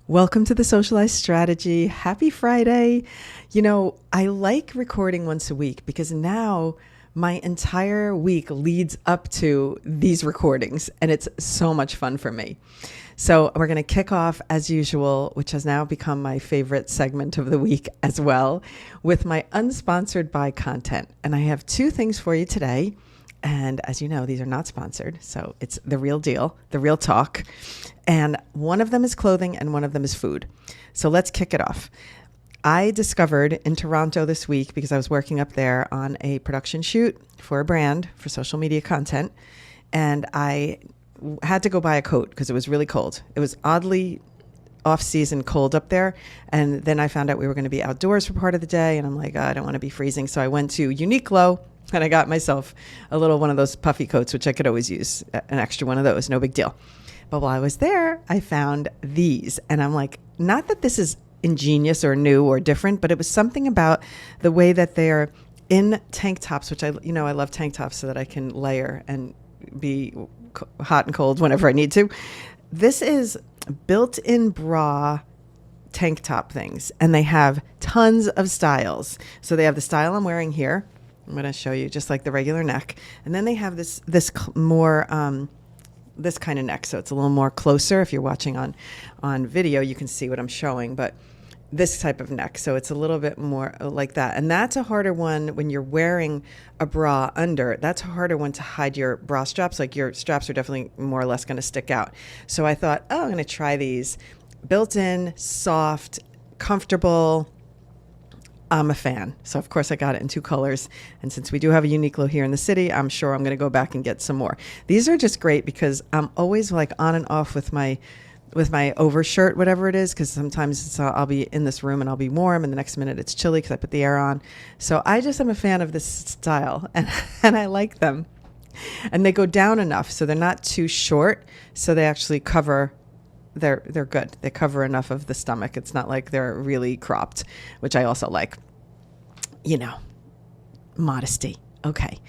Welcome to the Socialize strategy. Happy Friday. I like recording once a week because now my entire week leads up to these recordings and it's so much fun for me. So we're going to kick off as usual, which has now become my favorite segment of the week as well, with my unsponsored by content. And I have two things for you today. And as you know, these are not sponsored. So it's the real deal, the real talk. And one of them is clothing and one of them is food. So let's kick it off. I discovered in Toronto this week, because I was working up there on a production shoot for a brand for social media content. And I had to go buy a coat because it was really cold. It was oddly off-season cold up there. And then I found out we were going to be outdoors for part of the day. And I'm like, I don't want to be freezing. So I went to Uniqlo and I got myself a little one of those puffy coats, which I could always use, an extra one of those, no big deal. But while I was there, I found these. And I'm like, not that this is ingenious or new or different, but it was something about the way that they're in tank tops, which I love tank tops so that I can layer and be hot and cold whenever I need to. This is built-in bra tank top things, and they have tons of styles. So they have the style I'm wearing here. I'm going to show you just like the regular neck. And then they have this more, this kind of neck. So it's a little more closer. If you're watching on video, you can see what I'm showing, but this type of neck. So it's a little bit more like that. And that's a harder one when you're wearing a bra under. That's a harder one to hide your bra straps. Like your straps are definitely more or less going to stick out. So I thought, I'm going to try these. Built-in, soft, comfortable. I'm a fan. So of course I got it in two colors. And since we do have a Uniqlo here in the city, I'm sure I'm going to go back and get some more. These are just great because I'm always like on and off with my overshirt, whatever it is, because sometimes I'll be in this room and I'll be warm and the next minute it's chilly because I put the air on. So I just am a fan of this style and I like them. And they go down enough so they're not too short. So they actually cover, they're good. They cover enough of the stomach. It's not like they're really cropped, which I also like. Modesty. Okay.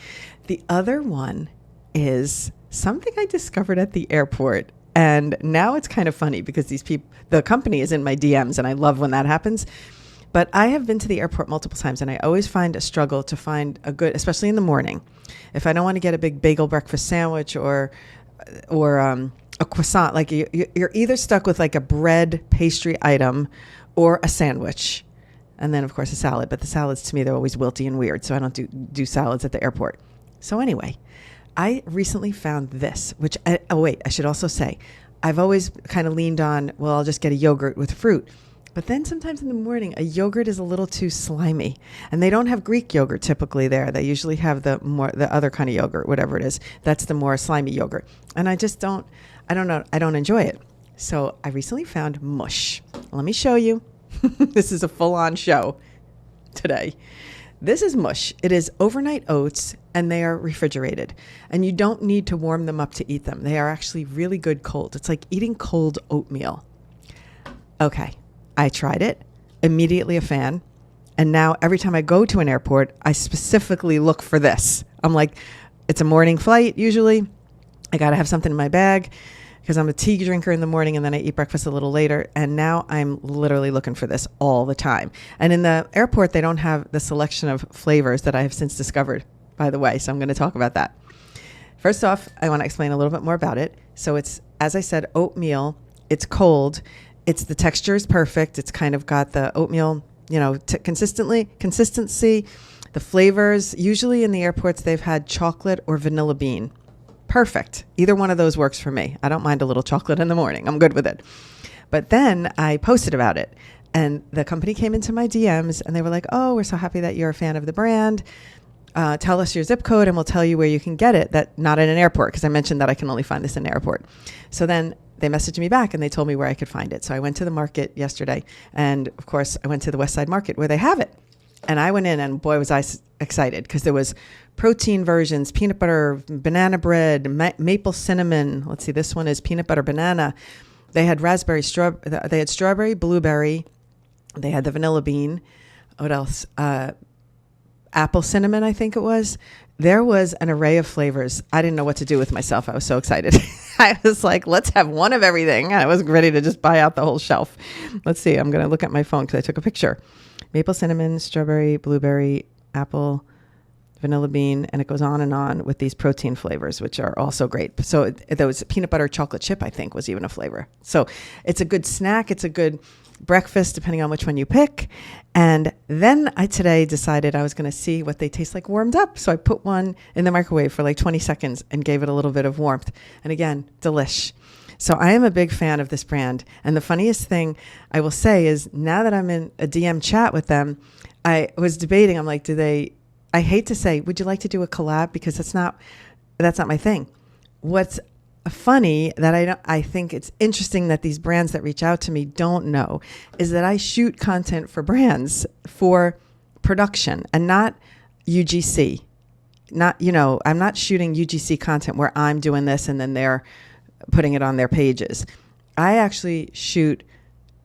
The other one is something I discovered at the airport. And now it's kind of funny because the company is in my DMs and I love when that happens. But I have been to the airport multiple times and I always find a struggle to find a good, especially in the morning. If I don't want to get a big bagel breakfast sandwich or a croissant, like you're either stuck with like a bread pastry item or a sandwich. And then of course a salad, but the salads to me, they're always wilty and weird. So I don't do salads at the airport. So anyway, I recently found this, which, I should also say, I've always kind of leaned on, well, I'll just get a yogurt with fruit. But then sometimes in the morning, a yogurt is a little too slimy. And they don't have Greek yogurt typically there. They usually have the other kind of yogurt, whatever it is. That's the more slimy yogurt. And I just don't enjoy it. So I recently found mush. Let me show you. This is a full-on show today. This is mush. It is overnight oats and they are refrigerated. And you don't need to warm them up to eat them. They are actually really good cold. It's like eating cold oatmeal. Okay, I tried it. Immediately a fan. And now every time I go to an airport, I specifically look for this. I'm like, it's a morning flight usually. I got to have something in my bag because I'm a tea drinker in the morning and then I eat breakfast a little later. And now I'm literally looking for this all the time. And in the airport, they don't have the selection of flavors that I have since discovered, by the way. So I'm going to talk about that. First off, I want to explain a little bit more about it. So it's, as I said, oatmeal. It's cold. The texture is perfect. It's kind of got the oatmeal, consistency. The flavors, usually in the airports, they've had chocolate or vanilla bean. Perfect. Either one of those works for me. I don't mind a little chocolate in the morning. I'm good with it. But then I posted about it and the company came into my DMs and they were like, oh, we're so happy that you're a fan of the brand. Tell us your zip code and we'll tell you where you can get it. That not in an airport, because I mentioned that I can only find this in an airport. So then they messaged me back and they told me where I could find it. So I went to the market yesterday. And of course, I went to the West Side Market where they have it. And I went in and boy, was I excited because there was protein versions, peanut butter, banana bread, maple cinnamon. Let's see, this one is peanut butter banana. They had they had strawberry, blueberry. They had the vanilla bean. What else? Apple cinnamon, I think it was. There was an array of flavors. I didn't know what to do with myself. I was so excited. I was like, let's have one of everything. I wasn't ready to just buy out the whole shelf. Let's see. I'm going to look at my phone because I took a picture. Maple cinnamon, strawberry, blueberry, apple, vanilla bean, and it goes on with these protein flavors, which are also great. So there was peanut butter chocolate chip, I think, was even a flavor. So it's a good snack. It's a good breakfast, depending on which one you pick. And then I today decided I was going to see what they taste like warmed up. So I put one in the microwave for like 20 seconds and gave it a little bit of warmth. And again, delish. So I am a big fan of this brand. And the funniest thing I will say is now that I'm in a DM chat with them, I was debating, I'm like, I hate to say, would you like to do a collab? Because that's not my thing. What's funny that I think it's interesting that these brands that reach out to me don't know is that I shoot content for brands for production and not UGC. I'm not shooting UGC content where I'm doing this and then they're putting it on their pages. I actually shoot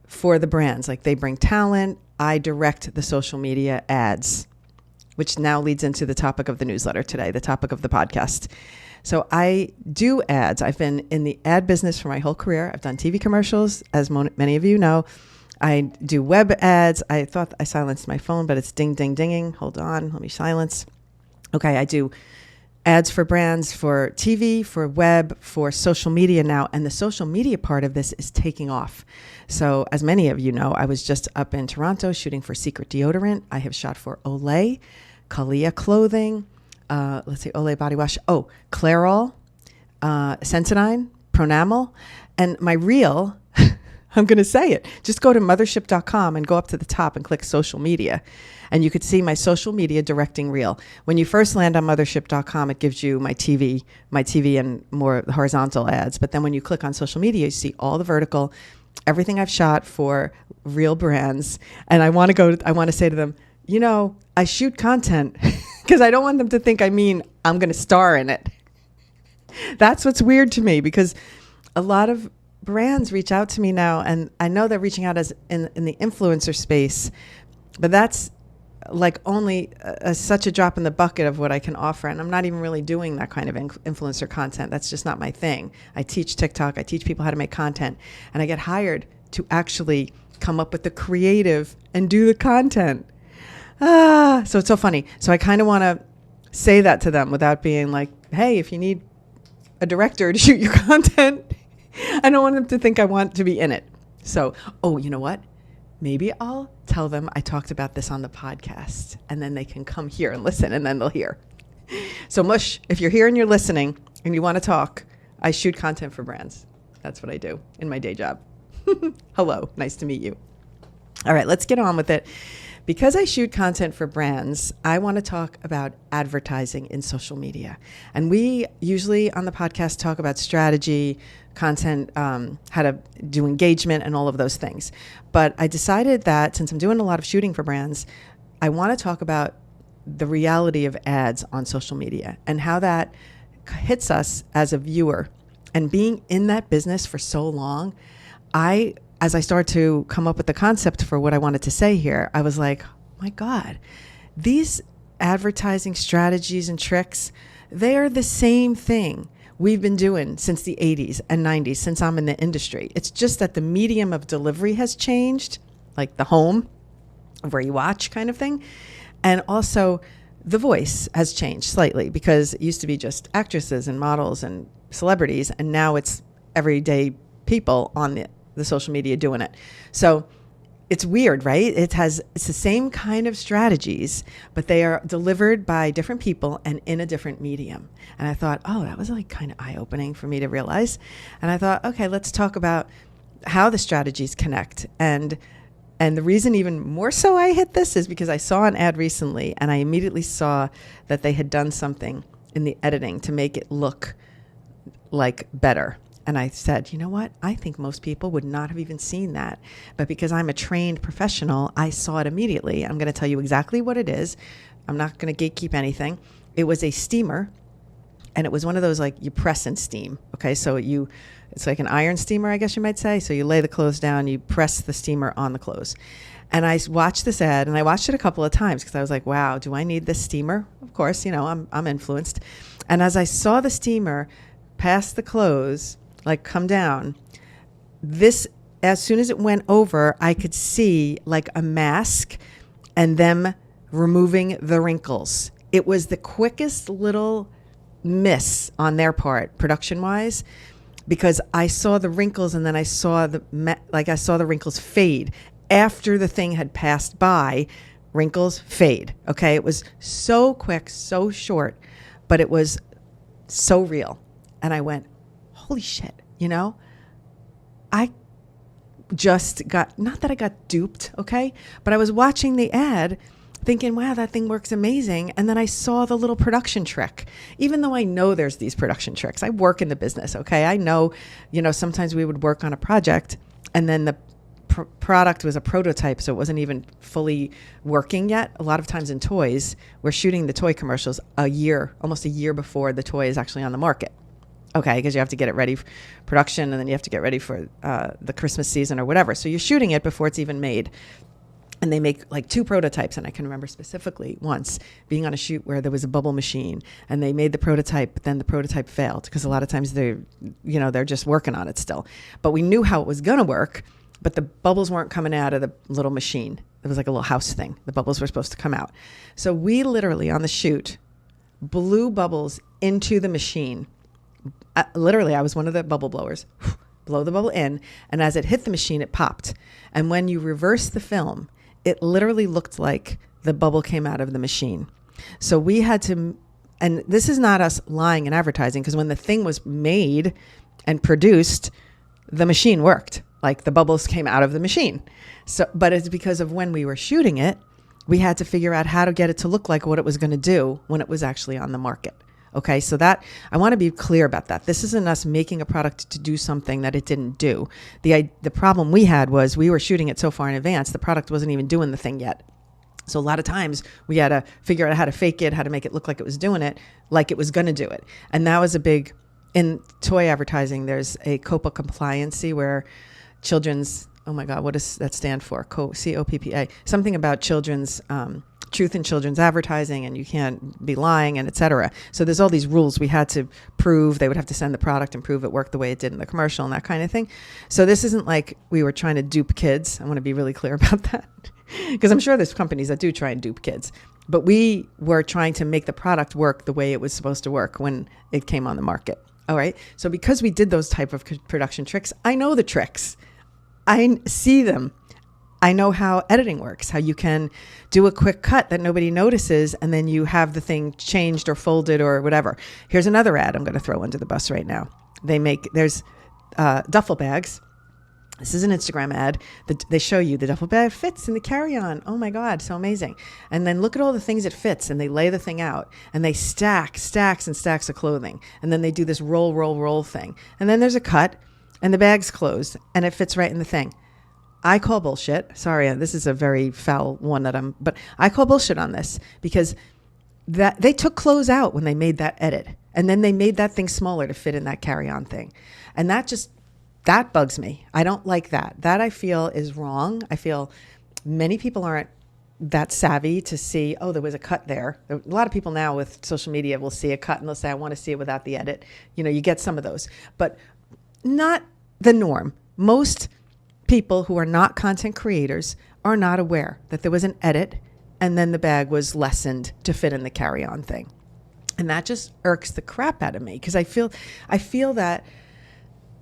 for the brands. Like they bring talent, I direct the social media ads, which now leads into the topic of the newsletter today, the topic of the podcast. So I do ads. I've been in the ad business for my whole career. I've done TV commercials, as many of you know. I do web ads. I thought I silenced my phone, but it's ding, ding, dinging. Hold on, let me silence. Okay, I do ads for brands, for TV, for web, for social media now. And the social media part of this is taking off. So as many of you know, I was just up in Toronto shooting for Secret Deodorant. I have shot for Olay, Kalia Clothing, Olay Body Wash, Clairol, Sensodyne, Pronamel. And my reel, I'm going to say it, just go to mothership.com and go up to the top and click social media. And you could see my social media directing reel. When you first land on mothership.com, it gives you my TV and more horizontal ads. But then when you click on social media, you see all the vertical, everything I've shot for real brands. And I want to say to them, I shoot content because I don't want them to think I'm going to star in it. That's what's weird to me because a lot of brands reach out to me now, and I know they're reaching out as in the influencer space, but that's like only such a drop in the bucket of what I can offer. And I'm not even really doing that kind of influencer content. That's just not my thing. I teach TikTok. I teach people how to make content, and I get hired to actually come up with the creative and do the content. So it's so funny. So I kind of want to say that to them without being like, hey, if you need a director to shoot your content, I don't want them to think I want to be in it. So, you know what? Maybe I'll tell them I talked about this on the podcast, and then they can come here and listen, and then they'll hear. So Mush, if you're here and you're listening and you want to talk, I shoot content for brands. That's what I do in my day job. Hello, nice to meet you. All right, let's get on with it. Because I shoot content for brands, I want to talk about advertising in social media. And we usually on the podcast talk about strategy, content, how to do engagement and all of those things. But I decided that since I'm doing a lot of shooting for brands, I want to talk about the reality of ads on social media and how that hits us as a viewer. And being in that business for so long, as I started to come up with the concept for what I wanted to say here, I was like, my God, these advertising strategies and tricks, they are the same thing we've been doing since the 80s and 90s, since I'm in the industry. It's just that the medium of delivery has changed, like the home, where you watch kind of thing. And also the voice has changed slightly because it used to be just actresses and models and celebrities, and now it's everyday people on the social media doing it. So it's weird, right? It's the same kind of strategies, but they are delivered by different people and in a different medium. And I thought, that was like kind of eye-opening for me to realize. And I thought, okay, let's talk about how the strategies connect. And the reason even more so I hit this is because I saw an ad recently and I immediately saw that they had done something in the editing to make it look like better. And I said, you know what? I think most people would not have even seen that. But because I'm a trained professional, I saw it immediately. I'm going to tell you exactly what it is. I'm not going to gatekeep anything. It was a steamer, and it was one of those like you press and steam. Okay, so it's like an iron steamer, I guess you might say. So you lay the clothes down, you press the steamer on the clothes. And I watched this ad, and I watched it a couple of times because I was like, wow, do I need this steamer? Of course, I'm influenced. And as I saw the steamer pass the clothes, like come down. This, as soon as it went over, I could see like a mask and them removing the wrinkles. It was the quickest little miss on their part, production wise, because I saw the wrinkles and then I saw I saw the wrinkles fade after the thing had passed by. Wrinkles fade. Okay. It was so quick, so short, but it was so real. And I went, holy shit, I just got, not that I got duped, okay, but I was watching the ad thinking, wow, that thing works amazing. And then I saw the little production trick. Even though I know there's these production tricks, I work in the business, okay? I know, sometimes we would work on a project and then the product was a prototype, so it wasn't even fully working yet. A lot of times in toys, we're shooting the toy commercials almost a year before the toy is actually on the market. Okay, because you have to get it ready for production and then you have to get ready for the Christmas season or whatever. So you're shooting it before it's even made. And they make like 2 prototypes. And I can remember specifically once being on a shoot where there was a bubble machine and they made the prototype, but then the prototype failed because a lot of times they're just working on it still. But we knew how it was going to work, but the bubbles weren't coming out of the little machine. It was like a little house thing. The bubbles were supposed to come out. So we literally on the shoot blew bubbles into the machine. Literally, I was one of the bubble blowers. Blow the bubble in, and as it hit the machine, it popped. And when you reverse the film, it literally looked like the bubble came out of the machine. So we had to, and this is not us lying and advertising, because when the thing was made and produced, the machine worked. Like the bubbles came out of the machine. So, but it's because of when we were shooting it, we had to figure out how to get it to look like what it was going to do when it was actually on the market. Okay, so that, I want to be clear about that. This isn't us making a product to do something that it didn't do. The problem we had was we were shooting it so far in advance, the product wasn't even doing the thing yet. So a lot of times we had to figure out how to fake it, how to make it look like it was doing it, like it was going to do it. And that was a big, in toy advertising, there's a COPPA compliancy where children's, oh my God, what does that stand for? COPPA, something about children's, truth in children's advertising, and you can't be lying, and et cetera. So there's all these rules we had to prove. They would have to send the product and prove it worked the way it did in the commercial and that kind of thing. So this isn't like we were trying to dupe kids. I want to be really clear about that, because I'm sure there's companies that do try and dupe kids. But we were trying to make the product work the way it was supposed to work when it came on the market. All right. So because we did those type of production tricks, I know the tricks. I see them. I know how editing works, how you can do a quick cut that nobody notices, and then you have the thing changed or folded or whatever. Here's another ad I'm going to throw under the bus right now. There's duffel bags. This is an Instagram ad. They show you the duffel bag fits in the carry-on. Oh my God, so amazing. And then look at all the things it fits, and they lay the thing out, and they stack stacks and stacks of clothing. And then they do this roll thing. And then there's a cut, and the bag's closed, and it fits right in the thing. I call bullshit. Sorry, this is a very foul one but I call bullshit on this, because that they took clothes out when they made that edit, and then they made that thing smaller to fit in that carry-on thing. And that bugs me. I don't like that. That I feel is wrong. I feel many people aren't that savvy to see, oh, there was a cut there. A lot of people now with social media will see a cut and they'll say, I want to see it without the edit. You get some of those, but not the norm. Most people who are not content creators are not aware that there was an edit and then the bag was lessened to fit in the carry-on thing. And that just irks the crap out of me, because I feel that,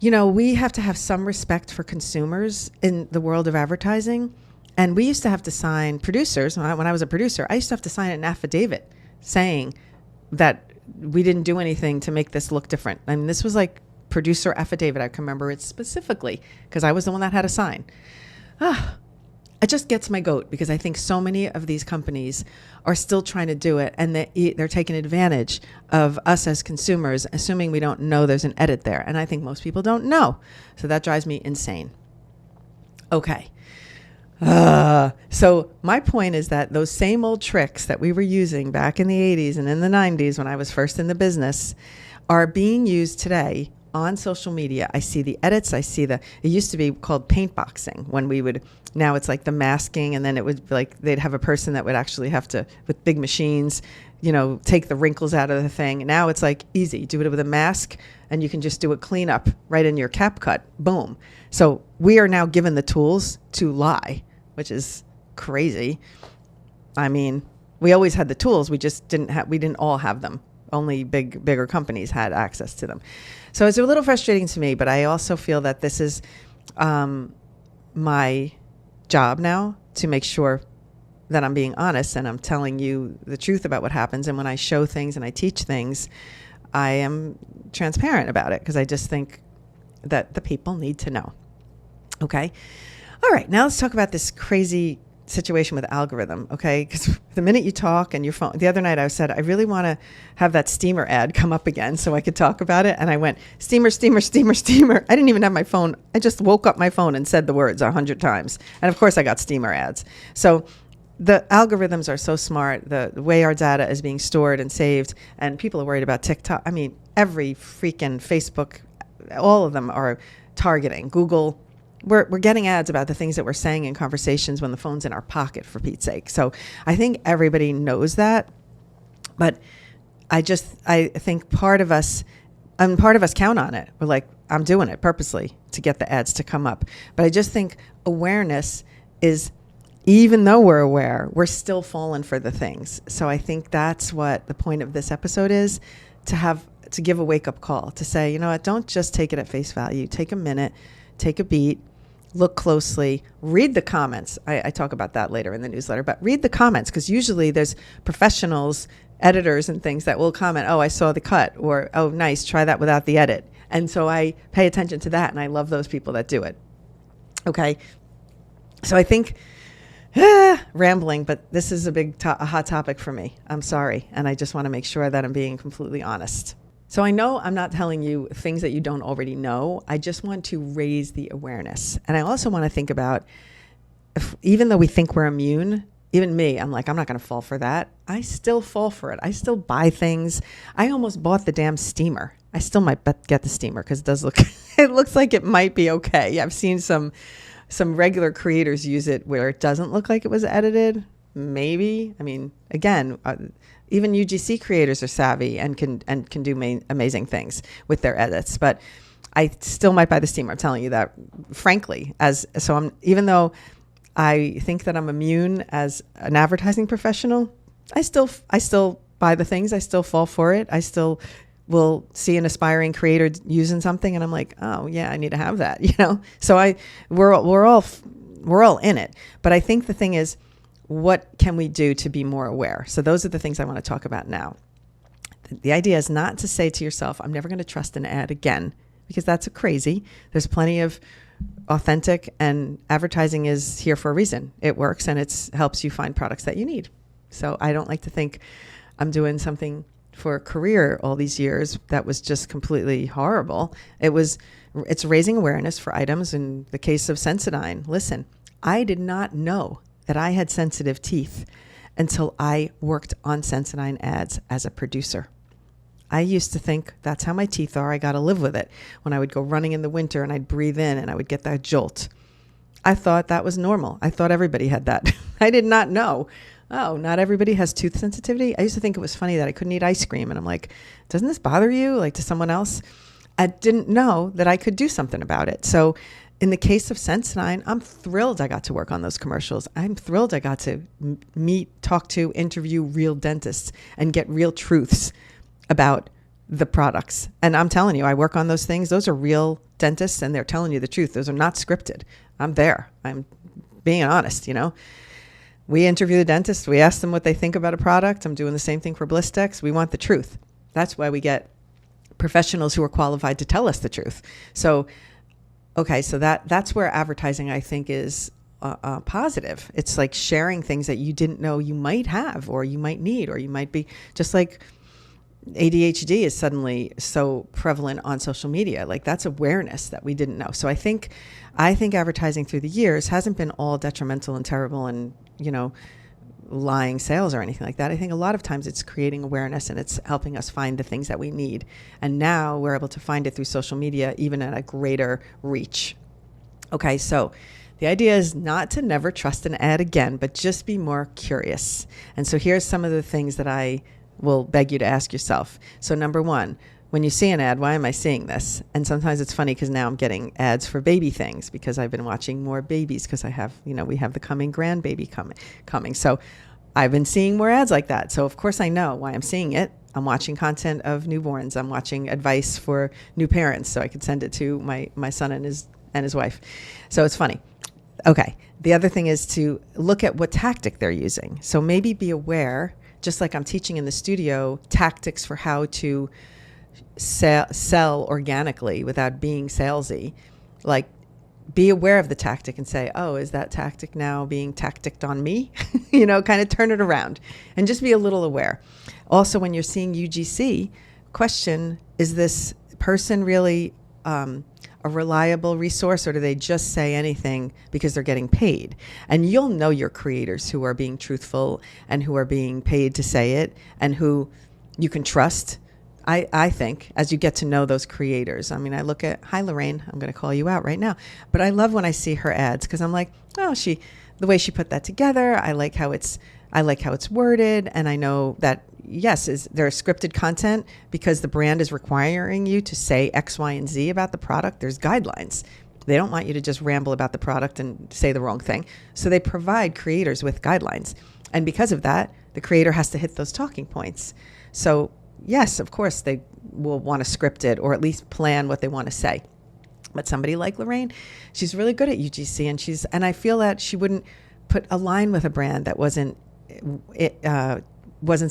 we have to have some respect for consumers in the world of advertising. And we used to have to sign, producers, when I was a producer, I used to have to sign an affidavit saying that we didn't do anything to make this look different. I mean, this was like producer affidavit. I can remember it specifically because I was the one that had to sign. It just gets my goat, because I think so many of these companies are still trying to do it, and they're taking advantage of us as consumers, assuming we don't know there's an edit there. And I think most people don't know. So that drives me insane. Okay. So my point is that those same old tricks that we were using back in the 80s and in the 90s when I was first in the business are being used today on social media. I see the edits. It used to be called paint boxing when now it's like the masking, and then it would be like they'd have a person that would actually have to, with big machines, take the wrinkles out of the thing. Now it's like easy. Do it with a mask, and you can just do a cleanup right in your CapCut. Boom. So we are now given the tools to lie, which is crazy. I mean, we always had the tools. We didn't all have them. Only bigger companies had access to them. So it's a little frustrating to me, but I also feel that this is my job now to make sure that I'm being honest and I'm telling you the truth about what happens. And when I show things and I teach things, I am transparent about it because I just think that the people need to know. Okay. All right. Now let's talk about this crazy situation with algorithm. Okay. Because the minute you talk and your phone, the other night I said, I really want to have that steamer ad come up again so I could talk about it. And I went, steamer, steamer, steamer, steamer. I didn't even have my phone. I just woke up my phone and said the words 100 times. And of course I got steamer ads. So the algorithms are so smart, the way our data is being stored and saved, and people are worried about TikTok. I mean, every freaking Facebook, all of them are targeting. Google, we're getting ads about the things that we're saying in conversations when the phone's in our pocket, for Pete's sake. So I think everybody knows that, but I think part of us count on it. We're like, I'm doing it purposely to get the ads to come up. But I just think awareness is, even though we're aware, we're still falling for the things. So I think that's what the point of this episode is, to give a wake-up call, to say, you know what, don't just take it at face value. Take a minute, take a beat, look closely, read the comments. I talk about that later in the newsletter, but read the comments, because usually there's professionals, editors and things that will comment, oh, I saw the cut, or, oh, nice, try that without the edit. And so I pay attention to that, and I love those people that do it. Okay. So I think, rambling, but this is a hot topic for me. I'm sorry. And I just want to make sure that I'm being completely honest. So I know I'm not telling you things that you don't already know. I just want to raise the awareness. And I also want to think about, even though we think we're immune, even me, I'm like, I'm not going to fall for that. I still fall for it. I still buy things. I almost bought the damn steamer. I still might get the steamer because it looks like it might be okay. I've seen some regular creators use it where it doesn't look like it was edited. Maybe. I mean, again, even UGC creators are savvy and can do amazing things with their edits. But I still might buy the steamer. I'm telling you that, frankly. Even though I think that I'm immune as an advertising professional, I still buy the things. I still fall for it. I still will see an aspiring creator using something and I'm like, oh yeah, I need to have that, So we're all in it. But I think the thing is, what can we do to be more aware? So those are the things I want to talk about now. The idea is not to say to yourself, I'm never going to trust an ad again, because that's crazy. There's plenty of authentic, and advertising is here for a reason. It works and it helps you find products that you need. So I don't like to think I'm doing something for a career all these years that was just completely horrible. It's raising awareness for items. In the case of Sensodyne, listen, I did not know that I had sensitive teeth until I worked on Sensodyne ads as a producer. I used to think that's how my teeth are. I got to live with it. When I would go running in the winter and I'd breathe in and I would get that jolt, I thought that was normal. I thought everybody had that. I did not know. Oh, not everybody has tooth sensitivity. I used to think it was funny that I couldn't eat ice cream. And I'm like, doesn't this bother you? Like, to someone else? I didn't know that I could do something about it. So in the case of Sensodyne, I'm thrilled I got to work on those commercials. I'm thrilled I got to talk to, interview real dentists and get real truths about the products. And I'm telling you, I work on those things. Those are real dentists and they're telling you the truth. Those are not scripted. I'm there. I'm being honest, We interview the dentist. We ask them what they think about a product. I'm doing the same thing for Blistex. We want the truth. That's why we get professionals who are qualified to tell us the truth. So, okay, so that's where advertising, I think, is positive. It's like sharing things that you didn't know you might have or you might need, or you might be, just like ADHD is suddenly so prevalent on social media. Like, that's awareness that we didn't know. So I think advertising through the years hasn't been all detrimental and terrible and, lying sales or anything like that. I think a lot of times it's creating awareness and it's helping us find the things that we need. And now we're able to find it through social media, even at a greater reach. Okay, so the idea is not to never trust an ad again, but just be more curious. And so here's some of the things that I will beg you to ask yourself. So number one, when you see an ad, why am I seeing this? And sometimes it's funny because now I'm getting ads for baby things because I've been watching more babies because I have, we have the coming grandbaby coming. So I've been seeing more ads like that. So of course I know why I'm seeing it. I'm watching content of newborns. I'm watching advice for new parents so I could send it to my son and his wife. So it's funny. Okay. The other thing is to look at what tactic they're using. So maybe be aware, just like I'm teaching in the studio, tactics for how to sell organically without being salesy. Like, be aware of the tactic and say, oh, is that tactic now being tacticked on me? Kind of turn it around and just be a little aware. Also, when you're seeing UGC, question, is this person really a reliable resource, or do they just say anything because they're getting paid? And you'll know your creators who are being truthful and who are being paid to say it and who you can trust. I think as you get to know those creators, I look at, hi Lorraine, I'm going to call you out right now, but I love when I see her ads because I'm like, oh, the way she put that together, I like how it's worded, and I know that yes, is there scripted content because the brand is requiring you to say X, Y, and Z about the product. There's guidelines. They don't want you to just ramble about the product and say the wrong thing. So they provide creators with guidelines, and because of that, the creator has to hit those talking points. So yes, of course, they will want to script it or at least plan what they want to say. But somebody like Lorraine, she's really good at UGC, and I feel that she wouldn't put a line with a brand that wasn't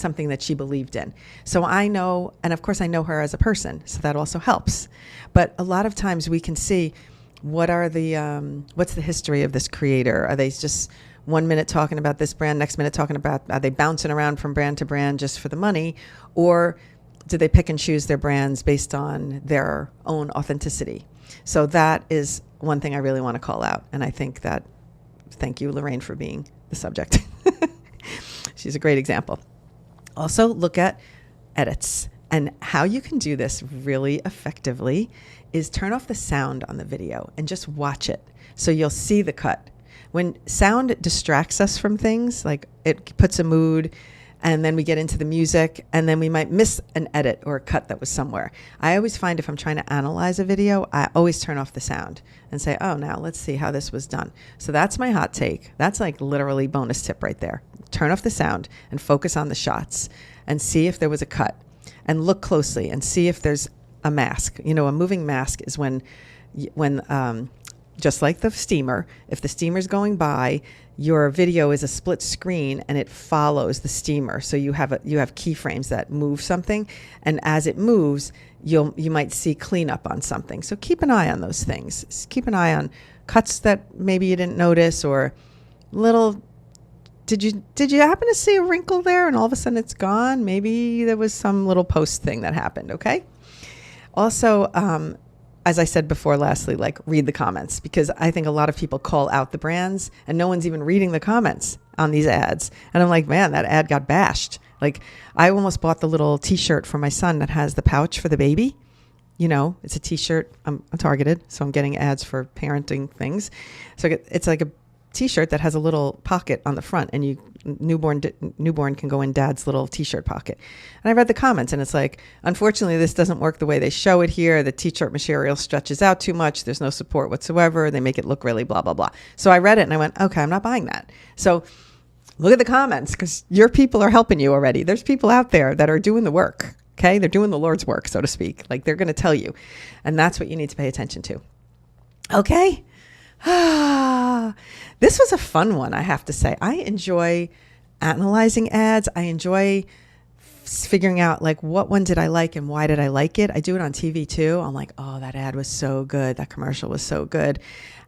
something that she believed in. So I know, and of course I know her as a person, so that also helps. But a lot of times we can see what's the history of this creator? Are they just 1 minute talking about this brand, next minute talking about, are they bouncing around from brand to brand just for the money? Or do they pick and choose their brands based on their own authenticity? So that is one thing I really want to call out. And I think that, thank you, Lorraine, for being the subject. She's a great example. Also, look at edits. And how you can do this really effectively is turn off the sound on the video and just watch it. So you'll see the cut. When sound distracts us from things, like it puts a mood, and then we get into the music, and then we might miss an edit or a cut that was somewhere. I always find if I'm trying to analyze a video, I always turn off the sound and say, oh, now let's see how this was done. So that's my hot take. That's like literally bonus tip right there. Turn off the sound and focus on the shots and see if there was a cut, and look closely and see if there's a mask. A moving mask is when just like the steamer, if the steamer's going by, your video is a split screen and it follows the steamer. So you have keyframes that move something, and as it moves, you might see cleanup on something. So keep an eye on those things. Keep an eye on cuts that maybe you didn't notice, or little. Did you happen to see a wrinkle there and all of a sudden it's gone? Maybe there was some little post thing that happened. Okay. Also, as I said before, lastly, like read the comments, because I think a lot of people call out the brands and no one's even reading the comments on these ads. And I'm like, man, that ad got bashed. Like, I almost bought the little t-shirt for my son that has the pouch for the baby. It's a t-shirt. I'm targeted, so I'm getting ads for parenting things. So it's like a t-shirt that has a little pocket on the front, and newborn can go in dad's little t-shirt pocket. And I read the comments, and it's like, unfortunately, this doesn't work the way they show it here. The t-shirt material stretches out too much. There's no support whatsoever. They make it look really blah, blah, blah. So I read it and I went, okay, I'm not buying that. So look at the comments, because your people are helping you already. There's people out there that are doing the work. Okay. They're doing the Lord's work, so to speak. Like, they're going to tell you, and that's what you need to pay attention to. Okay. This was a fun one, I have to say. I enjoy analyzing ads. I enjoy figuring out, like, what one did I like and why did I like it? I do it on TV too. I'm like, oh, that ad was so good. That commercial was so good.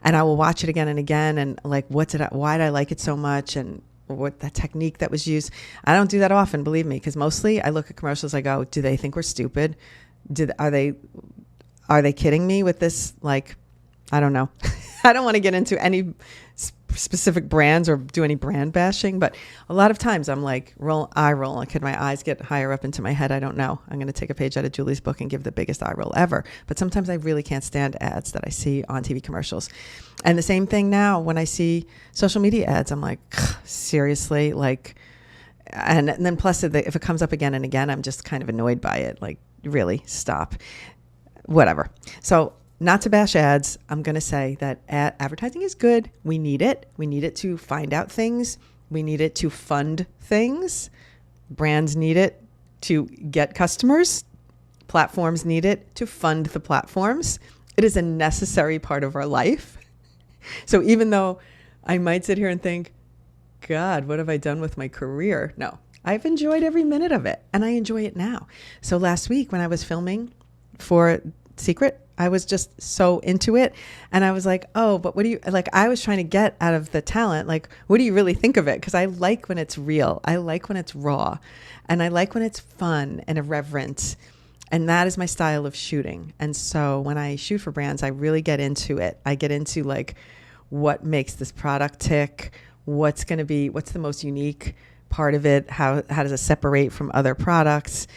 And I will watch it again and again. And like, why did I like it so much? And what that technique that was used. I don't do that often, believe me, because mostly I look at commercials. I go, do they think we're stupid? Are they kidding me with this? Like, I don't know. I don't want to get into any specific brands or do any brand bashing, but a lot of times I'm like, eye roll. Could my eyes get higher up into my head? I don't know. I'm going to take a page out of Julie's book and give the biggest eye roll ever. But sometimes I really can't stand ads that I see on TV commercials. And the same thing now when I see social media ads, I'm like, seriously, like, and then plus if it comes up again and again, I'm just kind of annoyed by it. Like, really, stop. Whatever. So not to bash ads, I'm going to say that advertising is good. We need it. We need it to find out things. We need it to fund things. Brands need it to get customers. Platforms need it to fund the platforms. It is a necessary part of our life. So even though I might sit here and think, God, what have I done with my career? No, I've enjoyed every minute of it, and I enjoy it now. So last week when I was filming for Secret, I was just so into it. And I was like, oh, but what do you, like, I was trying to get out of the talent, like, what do you really think of it? Because I like when it's real. I like when it's raw. And I like when it's fun and irreverent. And that is my style of shooting. And so when I shoot for brands, I really get into it. I get into like, what makes this product tick? What's the most unique part of it? How does it separate from other products?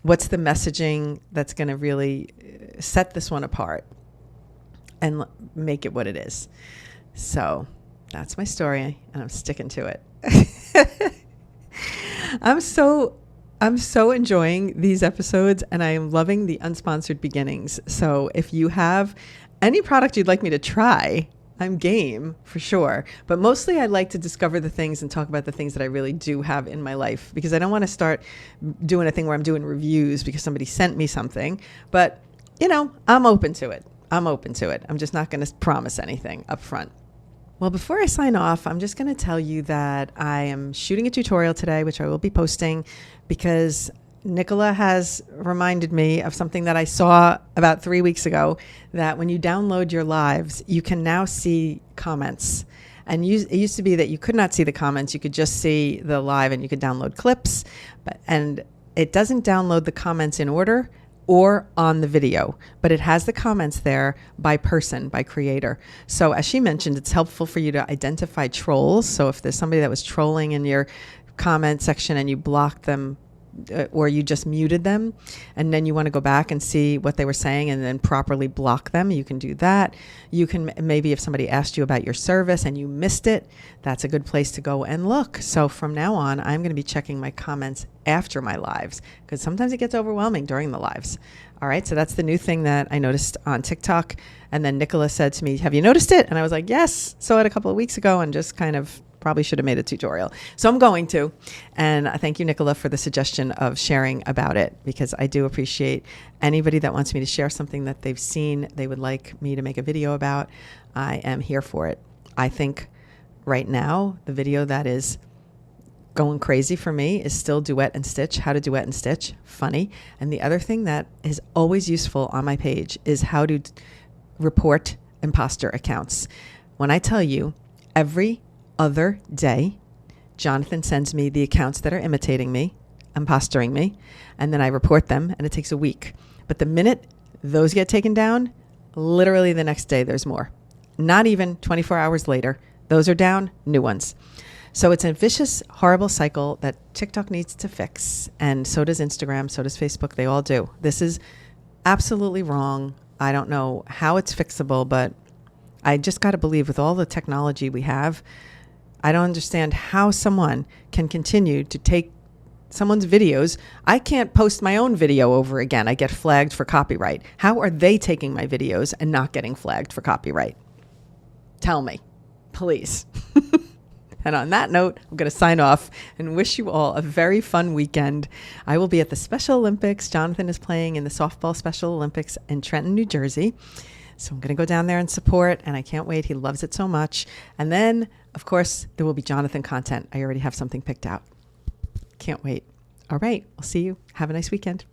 What's the messaging that's going to really set this one apart and make it what it is? So that's my story, and I'm sticking to it. I'm so enjoying these episodes, and I am loving the unsponsored beginnings. So if you have any product you'd like me to try, I'm game for sure. But mostly I like to discover the things and talk about the things that I really do have in my life, because I don't want to start doing a thing where I'm doing reviews because somebody sent me something. But, I'm open to it. I'm just not going to promise anything up front. Well, before I sign off, I'm just going to tell you that I am shooting a tutorial today, which I will be posting, because Nicola has reminded me of something that I saw about 3 weeks ago, that when you download your lives, you can now see comments. And it used to be that you could not see the comments. You could just see the live and you could download clips. And it doesn't download the comments in order or on the video, but it has the comments there by person, by creator. So as she mentioned, it's helpful for you to identify trolls. So if there's somebody that was trolling in your comment section and you blocked them, or you just muted them, and then you want to go back and see what they were saying and then properly block them, you can do that. You can, maybe if somebody asked you about your service and you missed it, that's a good place to go and look. So from now on, I'm going to be checking my comments after my lives, because sometimes it gets overwhelming during the lives. All right, so that's the new thing that I noticed on TikTok. And then Nicola said to me, have you noticed it? And I was like, yes, saw it a couple of weeks ago, and just kind of probably should have made a tutorial. So I'm going to. And I thank you, Nicola, for the suggestion of sharing about it, because I do appreciate anybody that wants me to share something that they've seen, they would like me to make a video about. I am here for it. I think right now, the video that is going crazy for me is still duet and stitch, how to duet and stitch, funny. And the other thing that is always useful on my page is how to report imposter accounts. When I tell you, every other day, Jonathan sends me the accounts that are imitating me, impostoring me, and then I report them, and it takes a week. But the minute those get taken down, literally the next day there's more. Not even 24 hours later, those are down, new ones. So it's a vicious, horrible cycle that TikTok needs to fix, and so does Instagram, so does Facebook, they all do. This is absolutely wrong. I don't know how it's fixable, but I just got to believe with all the technology we have, I don't understand how someone can continue to take someone's videos. I can't post my own video over again. I get flagged for copyright. How are they taking my videos and not getting flagged for copyright? Tell me, please. And on that note, I'm going to sign off and wish you all a very fun weekend. I will be at the Special Olympics. Jonathan is playing in the softball Special Olympics in Trenton, New Jersey. So I'm going to go down there and support, and I can't wait. He loves it so much. And then, of course, there will be Jonathan content. I already have something picked out. Can't wait. All right. I'll see you. Have a nice weekend.